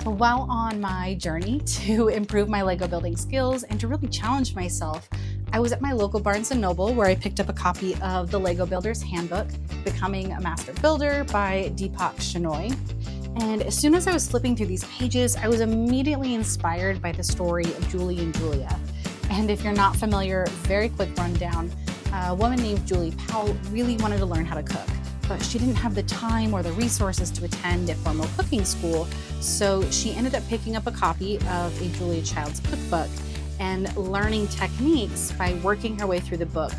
While on my journey to improve my Lego building skills and to really challenge myself, I was at my local Barnes & Noble where I picked up a copy of the Lego Builder's Handbook, Becoming a Master Builder by Deepak Shenoy. And as soon as I was flipping through these pages, I was immediately inspired by the story of Julie and Julia. And if you're not familiar, very quick rundown, a woman named Julie Powell really wanted to learn how to cook, but she didn't have the time or the resources to attend a formal cooking school, so she ended up picking up a copy of a Julia Child's cookbook and learning techniques by working her way through the book,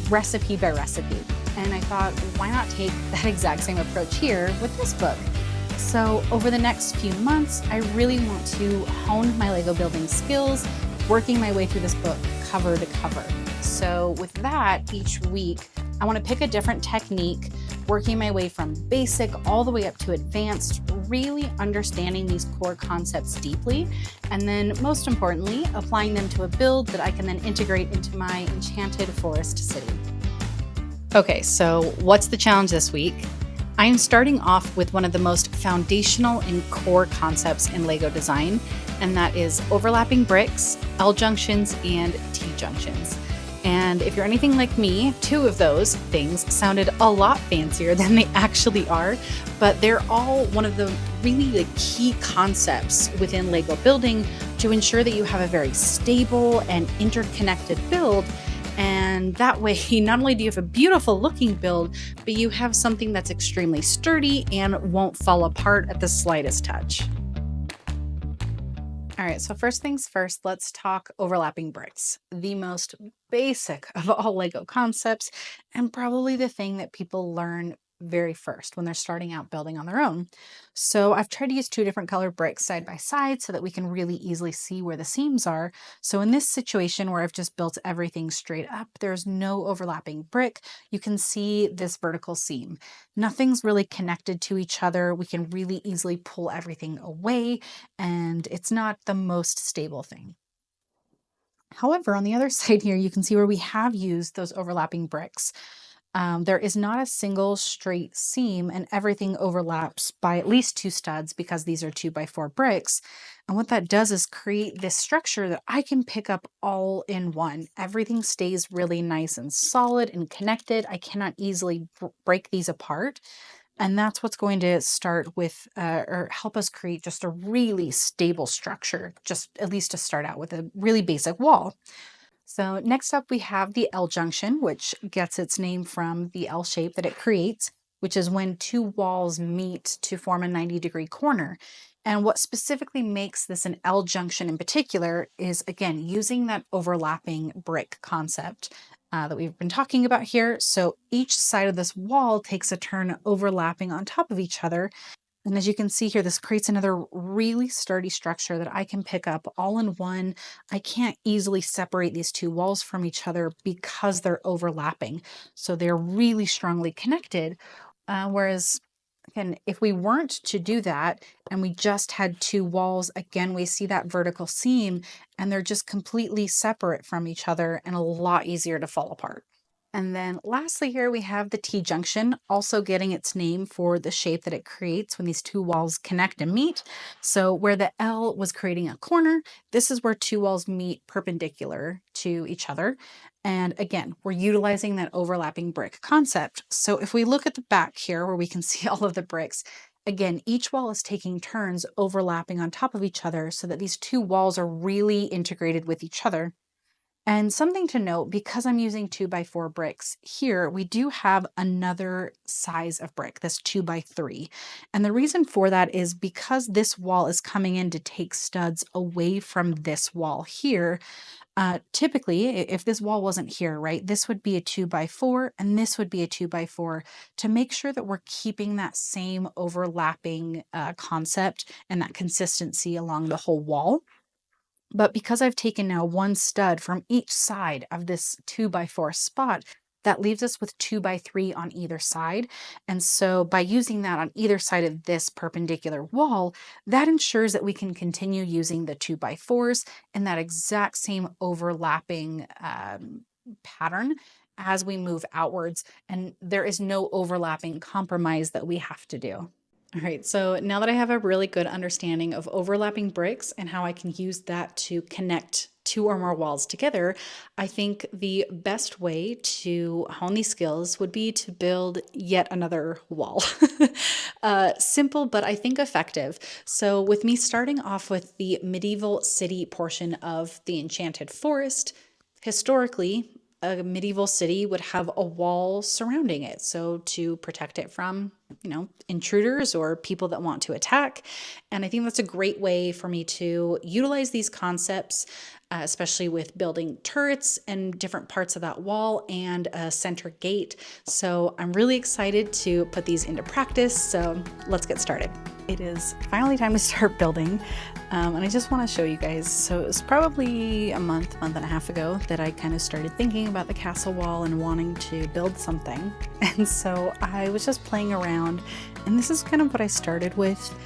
recipe by recipe. And I thought, why not take that exact same approach here with this book? So over the next few months, I really want to hone my Lego building skills, working my way through this book cover to cover. So with that, each week, I want to pick a different technique, working my way from basic all the way up to advanced, really understanding these core concepts deeply, and then most importantly, applying them to a build that I can then integrate into my enchanted forest city. Okay, so what's the challenge this week? I'm starting off with one of the most foundational and core concepts in Lego design, and that is overlapping bricks, L junctions, and T junctions. And if you're anything like me, two of those things sounded a lot fancier than they actually are, but they're all one of the really key concepts within Lego building to ensure that you have a very stable and interconnected build. And that way, not only do you have a beautiful looking build, but you have something that's extremely sturdy and won't fall apart at the slightest touch. All right, so first things first, let's talk overlapping bricks, the most basic of all Lego concepts, and probably the thing that people learn very first when they're starting out building on their own. So I've tried to use two different colored bricks side by side so that we can really easily see where the seams are. So in this situation where I've just built everything straight up, there's no overlapping brick. You can see this vertical seam. Nothing's really connected to each other. We can really easily pull everything away, and it's not the most stable thing. However, on the other side here, you can see where we have used those overlapping bricks. There is not a single straight seam, and everything overlaps by at least two studs because these are 2x4 bricks. And what that does is create this structure that I can pick up all in one. Everything stays really nice and solid and connected. I cannot easily break these apart. And that's what's going to start with or help us create just a really stable structure, just at least to start out with a really basic wall. So next up we have the L junction, which gets its name from the L shape that it creates, which is when two walls meet to form a 90-degree corner. And what specifically makes this an L junction in particular is, again, using that overlapping brick concept that we've been talking about here. So each side of this wall takes a turn overlapping on top of each other. And as you can see here, this creates another really sturdy structure that I can pick up all in one. I can't easily separate these two walls from each other because they're overlapping. So they're really strongly connected. Whereas, again, if we weren't to do that and we just had two walls, again, we see that vertical seam and they're just completely separate from each other and a lot easier to fall apart. And then lastly here we have the T-junction, also getting its name for the shape that it creates when these two walls connect and meet. So where the L was creating a corner, this is where two walls meet perpendicular to each other. And again, we're utilizing that overlapping brick concept. So if we look at the back here where we can see all of the bricks, again, each wall is taking turns overlapping on top of each other so that these two walls are really integrated with each other. And something to note, because I'm using 2x4 bricks here, we do have another size of brick, this 2x3. And the reason for that is because this wall is coming in to take studs away from this wall here. Typically, if this wall wasn't here, right, this would be a 2x4 and this would be a 2x4 to make sure that we're keeping that same overlapping concept and that consistency along the whole wall. But because I've taken now one stud from each side of this 2x4 spot, that leaves us with 2x3 on either side. And so by using that on either side of this perpendicular wall, that ensures that we can continue using the 2x4s in that exact same overlapping pattern as we move outwards. And there is no overlapping compromise that we have to do. All right, so now that I have a really good understanding of overlapping bricks and how I can use that to connect two or more walls together, I think the best way to hone these skills would be to build yet another wall. Simple, but I think effective. So, with me starting off with the medieval city portion of the Enchanted Forest, historically, a medieval city would have a wall surrounding it. So to protect it from, intruders or people that want to attack. And I think that's a great way for me to utilize these concepts, especially with building turrets and different parts of that wall and a center gate. So I'm really excited to put these into practice. So let's get started. It is finally time to start building. And I just want to show you guys. So it was probably a month and a half ago that I kind of started thinking about the castle wall and wanting to build something. And so I was just playing around, and this is kind of what I started with.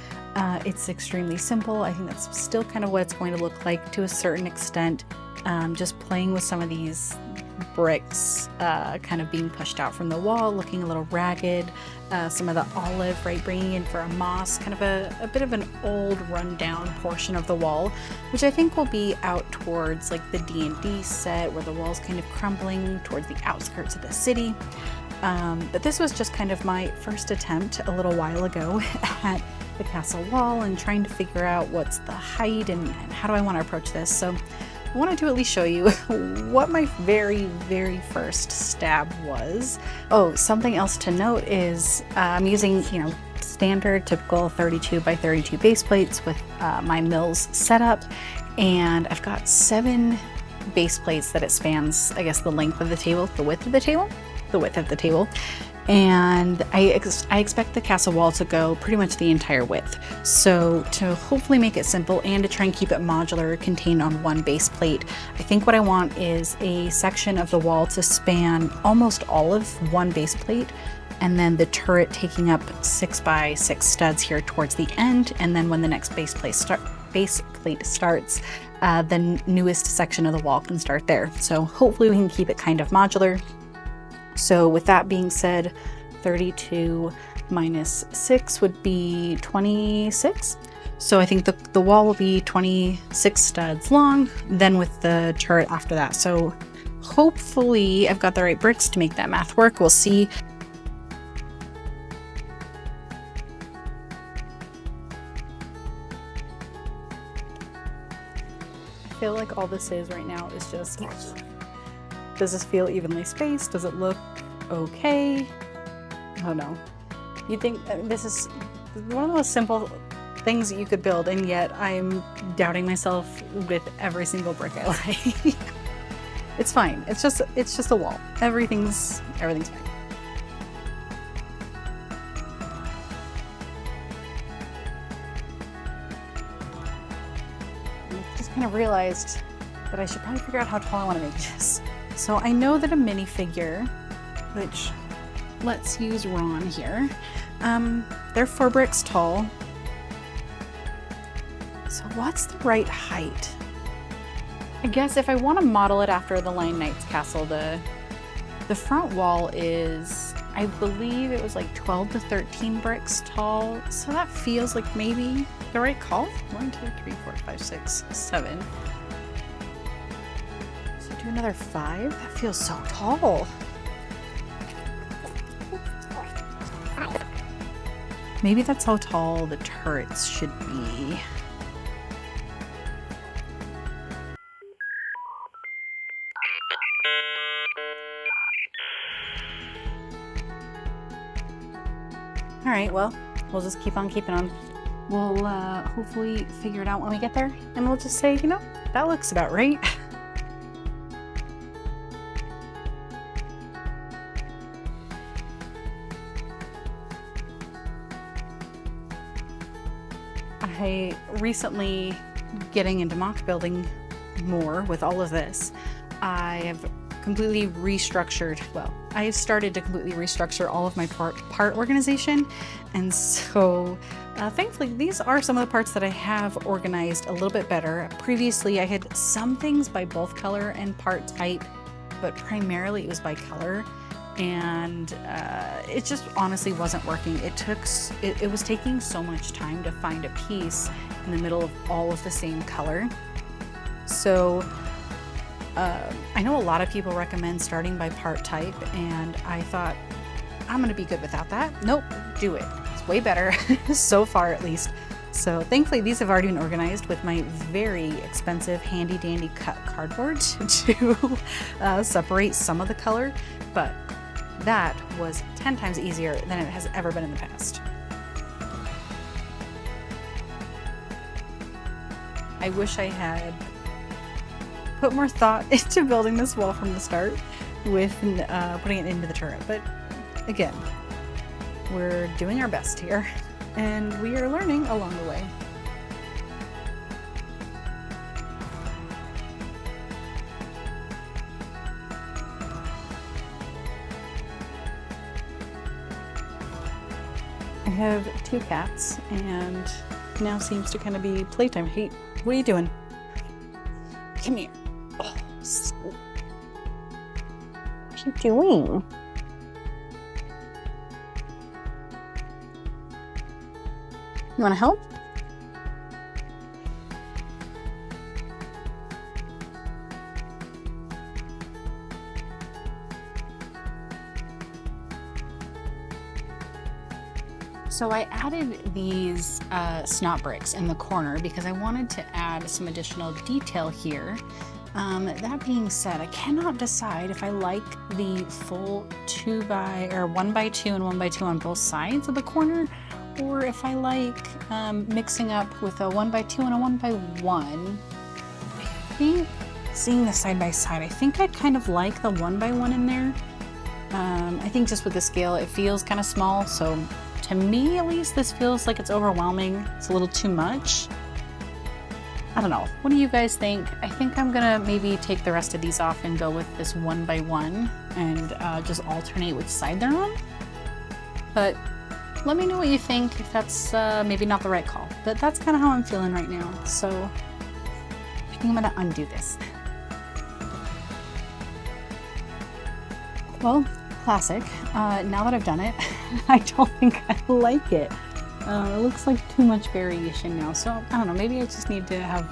It's extremely simple. I think that's still kind of what it's going to look like to a certain extent. Just playing with some of these bricks kind of being pushed out from the wall, looking a little ragged. Some of the olive, right, bringing in for a moss, kind of a bit of an old rundown portion of the wall, which I think will be out towards like the D&D set where the wall's kind of crumbling towards the outskirts of the city. But this was just kind of my first attempt a little while ago at the castle wall and trying to figure out what's the height and how do I want to approach this. So I wanted to at least show you what my very first stab was. Oh, something else to note is I'm using, standard typical 32 by 32 base plates with my mills set up, and I've got 7 base plates that it spans, I guess, the length of the table, the width of the table. And I expect the castle wall to go pretty much the entire width. So to hopefully make it simple and to try and keep it modular, contained on one base plate, I think what I want is a section of the wall to span almost all of one base plate, and then the turret taking up 6 by 6 studs here towards the end. And then when the next base plate starts, the newest section of the wall can start there. So hopefully we can keep it kind of modular. So with that being said, 32 minus 6 would be 26. So I think the wall will be 26 studs long, then with the turret after that. So hopefully I've got the right bricks to make that math work. We'll see. I feel like all this is right now is just... Does this feel evenly spaced? Does it look okay? Oh no. You'd think this is one of the most simple things that you could build, and yet I'm doubting myself with every single brick I lay. It's fine. It's just a wall. Everything's fine. I just kind of realized that I should probably figure out how tall I want to make this. So I know that a minifigure, which let's use Ron here, they're 4 bricks tall. So what's the right height? I guess if I want to model it after the Lion Knight's castle, the front wall is, I believe it was like 12 to 13 bricks tall. So that feels like maybe the right call. 1, 2, 3, 4, 5, 6, 7. Another 5? That feels so tall. Maybe that's how tall the turrets should be. All right, well, we'll just keep on keeping on. We'll hopefully figure it out when we get there, and we'll just say, that looks about right. I recently, getting into mock building more with all of this, I have completely restructured, I have started to completely restructure all of my part organization. And so thankfully, these are some of the parts that I have organized a little bit better. Previously, I had some things by both color and part type, but primarily it was by color. and it just honestly wasn't working. It was taking so much time to find a piece in the middle of all of the same color. So I know a lot of people recommend starting by part type, and I thought, I'm gonna be good without that. Nope, do it. It's way better, so far at least. So thankfully these have already been organized with my very expensive handy dandy cut cardboard to separate some of the color, but that was 10 times easier than it has ever been in the past. I wish I had put more thought into building this wall from the start with putting it into the turret, but again, we're doing our best here and we are learning along the way. I have 2 cats and now seems to kind of be playtime. Hey, what are you doing? Come here. Oh, what are you doing? You want to help? So I added these snot bricks in the corner because I wanted to add some additional detail here. That being said, I cannot decide if I like the full 1x2 and 1x2 on both sides of the corner, or if I like mixing up with a 1x2 and a 1x1. I think, seeing the side by side, I think I kind of like the 1x1 in there. I think just with the scale, it feels kind of small, so to me at least, this feels like it's overwhelming. It's a little too much. I don't know. What do you guys think? I think I'm gonna maybe take the rest of these off and go with this 1x1 and just alternate which side they're on. But let me know what you think, if that's maybe not the right call. But that's kind of how I'm feeling right now. So I think I'm gonna undo this. Well, classic. Now that I've done it, I don't think I like it. It looks like too much variation now, so I don't know, maybe I just need to have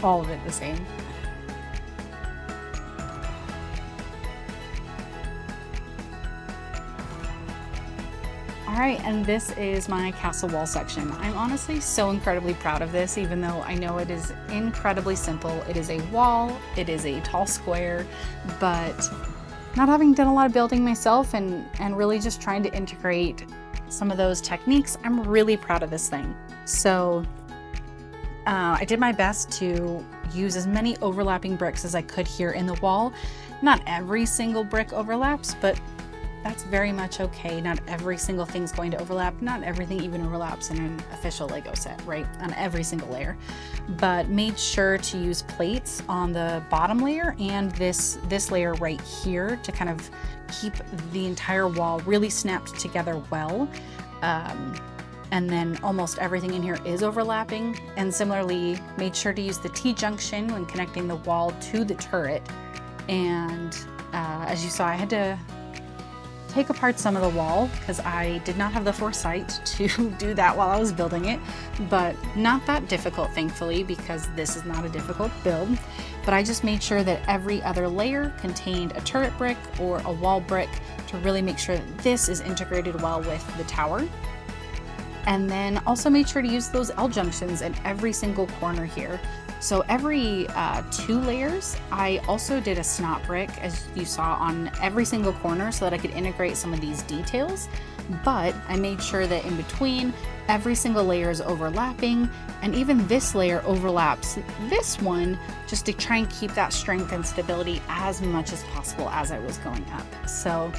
all of it the same. Alright, and this is my castle wall section. I'm honestly so incredibly proud of this, even though I know it is incredibly simple. It is a wall, it is a tall square, but not having done a lot of building myself and really just trying to integrate some of those techniques, I'm really proud of this thing. So I did my best to use as many overlapping bricks as I could here in the wall. Not every single brick overlaps, but that's very much okay. Not every single thing's going to overlap. Not everything even overlaps in an official Lego set, right? On every single layer. But made sure to use plates on the bottom layer and this layer right here to kind of keep the entire wall really snapped together well. And then almost everything in here is overlapping. And similarly, made sure to use the T-junction when connecting the wall to the turret. And as you saw, I had to take apart some of the wall because I did not have the foresight to do that while I was building it, but not that difficult, thankfully, because this is not a difficult build. But I just made sure that every other layer contained a turret brick or a wall brick to really make sure that this is integrated well with the tower. And then also made sure to use those L junctions in every single corner here. So every 2 layers, I also did a snot brick, as you saw, on every single corner so that I could integrate some of these details. But I made sure that in between, every single layer is overlapping, and even this layer overlaps this one, just to try and keep that strength and stability as much as possible as I was going up. So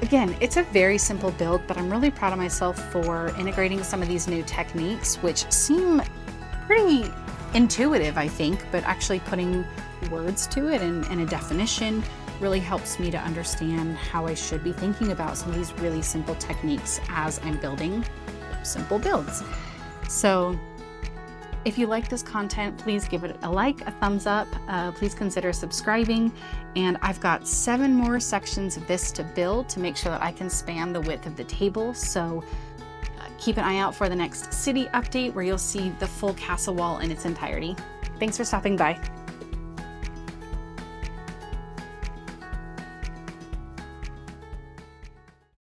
again, it's a very simple build, but I'm really proud of myself for integrating some of these new techniques, which seem pretty intuitive, I think, but actually putting words to it and a definition really helps me to understand how I should be thinking about some of these really simple techniques as I'm building simple builds. So If you like this content, please give it a like, a thumbs up. Please consider subscribing. And I've got 7 more sections of this to build to make sure that I can span the width of the table. So keep an eye out for the next city update where you'll see the full castle wall in its entirety. Thanks for stopping by.